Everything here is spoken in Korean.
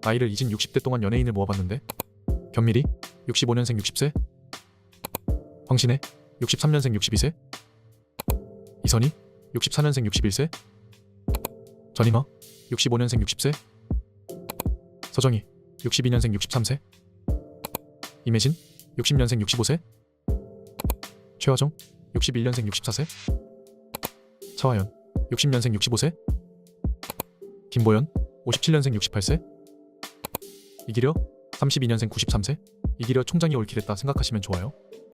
나이를 잊은 60대 동안 연예인을 모아봤는데 견미리 65년생 60세, 황신혜 63년생 62세, 이선희 64년생 61세, 전인화 65년생 60세, 서정희 62년생 63세, 임혜진 60년생 65세, 최화정 61년생 64세, 차화연 60년생 65세, 김보연 57년생 68세, 이기려 32년생 93세. 이기려 총장이 옳기랬다 생각하시면 좋아요.